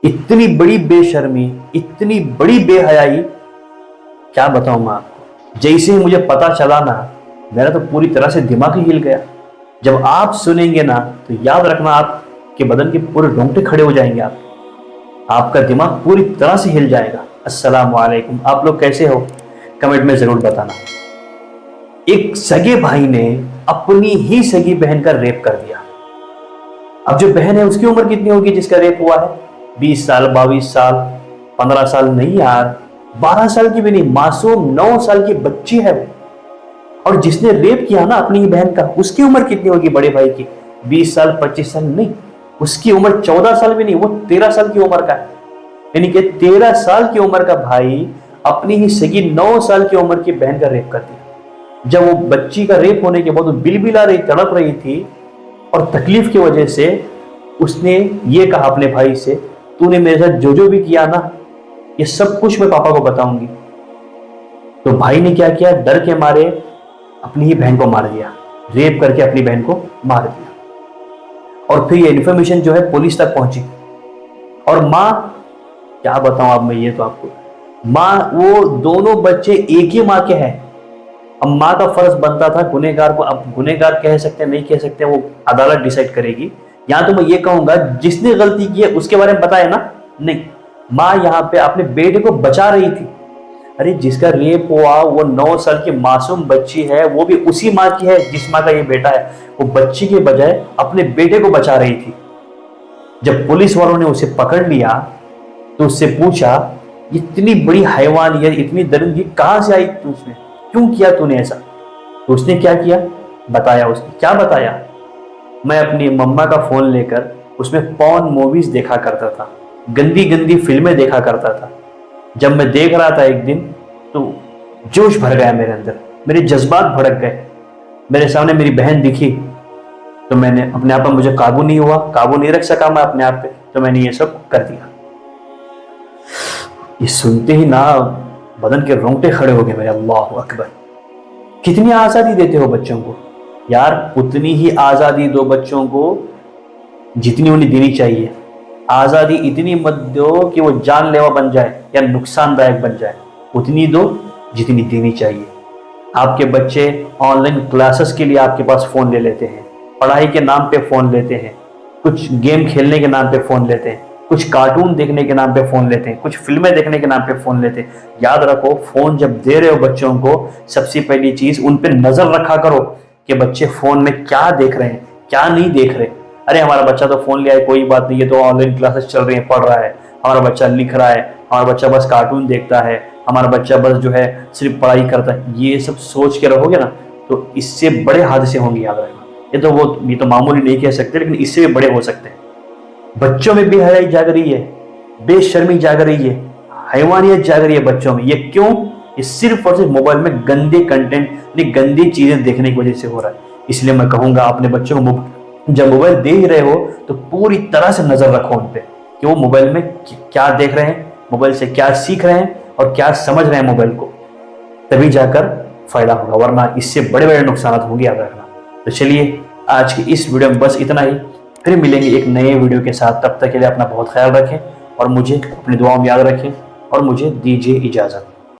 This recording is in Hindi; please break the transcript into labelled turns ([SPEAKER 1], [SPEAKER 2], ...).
[SPEAKER 1] इतनी बड़ी बेशर्मी, इतनी बड़ी बेहयाई, क्या बताऊं मैं आपको। जैसे ही मुझे पता चला ना, मेरा तो पूरी तरह से दिमाग ही हिल गया। जब आप सुनेंगे ना तो याद रखना, आपके बदन के पूरे रोंगटे खड़े हो जाएंगे। आपका दिमाग पूरी तरह से हिल जाएगा। अस्सलाम वालेकुम, आप लोग कैसे हो? कमेंट में जरूर बताना। एक सगे भाई ने अपनी ही सगी बहन का रेप कर दिया। अब जो बहन है उसकी उम्र कितनी होगी जिसका रेप हुआ है? 20 साल, 22 साल, 15 साल नहीं यार, 12 साल की भी नहीं, मासूम 9 साल की बच्ची है वो। और जिसने रेप किया ना अपनी ही बहन का, उसकी उम्र कितनी होगी बड़े भाई की? 20 साल, 25 साल नहीं, उसकी उम्र 14 साल भी नहीं, वो 13 साल की उम्र का है। यानी कि 13 साल की उम्र का भाई अपनी ही सगी 9 साल की उम्र की बहन का रेप कर दिया। जब वो बच्ची का रेप होने के बाद वो बिलबिला रही, तड़प रही थी, और तकलीफ की वजह से उसने ये कहा अपने भाई से, तूने मेरे साथ जो जो भी किया ना, ये सब कुछ मैं पापा को बताऊंगी। तो भाई ने क्या किया, डर के मारे अपनी ही बहन को मार दिया, रेप करके अपनी बहन को मार दिया। और फिर ये इन्फॉर्मेशन जो है पुलिस तक पहुंची। और माँ, क्या बताऊं अब मैं ये तो आपको, माँ, वो दोनों बच्चे एक ही माँ के हैं। अब माँ का फर्ज बनता था गुनहगार को, अब गुनहगार कह सकते हैं नहीं कह सकते, वो अदालत डिसाइड करेगी। यहां तो मैं ये कहूंगा, जिसने गलती की है उसके बारे में बताया ना, नहीं, माँ यहाँ पे अपने बेटे को बचा रही थी। अरे जिसका रेप हुआ वो 9 साल की मासूम बच्ची है, वो भी उसी माँ की है जिस माँ का ये बेटा है। वो बच्ची के बजाय अपने बेटे को बचा रही थी। जब पुलिस वालों ने उसे पकड़ लिया तो उससे पूछा, इतनी बड़ी हैवानियत, इतनी दरिंदगी कहां से आई तुझमें, क्यों किया तूने ऐसा? तो उसने क्या किया बताया। उसने क्या बताया, मैं अपनी मम्मा का फोन लेकर उसमें पॉर्न मूवीज देखा करता था, गंदी गंदी फिल्में देखा करता था। जब मैं देख रहा था एक दिन तो जोश भर गया मेरे अंदर, मेरे जज्बात भड़क गए। मेरे सामने मेरी बहन दिखी तो मैंने अपने आप पर, मुझे काबू नहीं हुआ, काबू नहीं रख सका मैं अपने आप पे, तो मैंने ये सब कर दिया। ये सुनते ही ना बदन के रोंगटे खड़े हो गए मेरे। अल्लाह अकबर, कितनी आजादी देते हो बच्चों को यार, उतनी ही आजादी दो बच्चों को जितनी उन्हें देनी चाहिए। आजादी इतनी मत दो कि वो जानलेवा बन जाए या नुकसानदायक बन जाए, उतनी दो जितनी देनी चाहिए। आपके बच्चे ऑनलाइन क्लासेस के लिए आपके पास फोन ले लेते हैं, पढ़ाई के नाम पे फोन लेते हैं, कुछ गेम खेलने के नाम पे फोन लेते हैं, कुछ कार्टून देखने के नाम पे फोन लेते हैं, कुछ फिल्में देखने के नाम पे फोन लेते हैं। याद रखो, फोन जब दे रहे हो बच्चों को, सबसे पहली चीज उन पे नजर रखा करो कि बच्चे फोन में क्या देख रहे हैं, क्या नहीं देख रहे। अरे हमारा बच्चा तो फोन लिया है, कोई बात नहीं, ये तो ऑनलाइन क्लासेस चल रही है, पढ़ रहा है, हमारा बच्चा लिख रहा है, हमारा बच्चा बस कार्टून देखता है, हमारा बच्चा बस जो है सिर्फ पढ़ाई करता है, ये सब सोच के रहोगे ना तो इससे बड़े हादसे होंगे। याद रखना, ये तो मामूली नहीं कह सकते, लेकिन इससे भी बड़े हो सकते हैं। बच्चों में बेहयाई जाग रही है, बेशर्मी जाग रही है, हैवानियत जाग रही है बच्चों में। ये क्यों? ये सिर्फ और सिर्फ मोबाइल में गंदे कंटेंट, गंदी चीजें देखने की वजह से हो रहा है। इसलिए मैं कहूंगा अपने बच्चों को जब मोबाइल दे ही रहे हो तो पूरी तरह से नजर रखो उन पे कि वो मोबाइल में क्या देख रहे हैं, मोबाइल से क्या सीख रहे हैं और क्या समझ रहे हैं मोबाइल को, तभी जाकर फायदा होगा, वरना इससे बड़े बड़े नुकसान होंगे। याद रखना। तो चलिए आज की इस वीडियो में बस इतना ही, फिर मिलेंगे एक नए वीडियो के साथ। तब तक के लिए अपना बहुत ख्याल रखें और मुझे अपनी दुआओं में याद रखें, और मुझे दीजिए इजाज़त।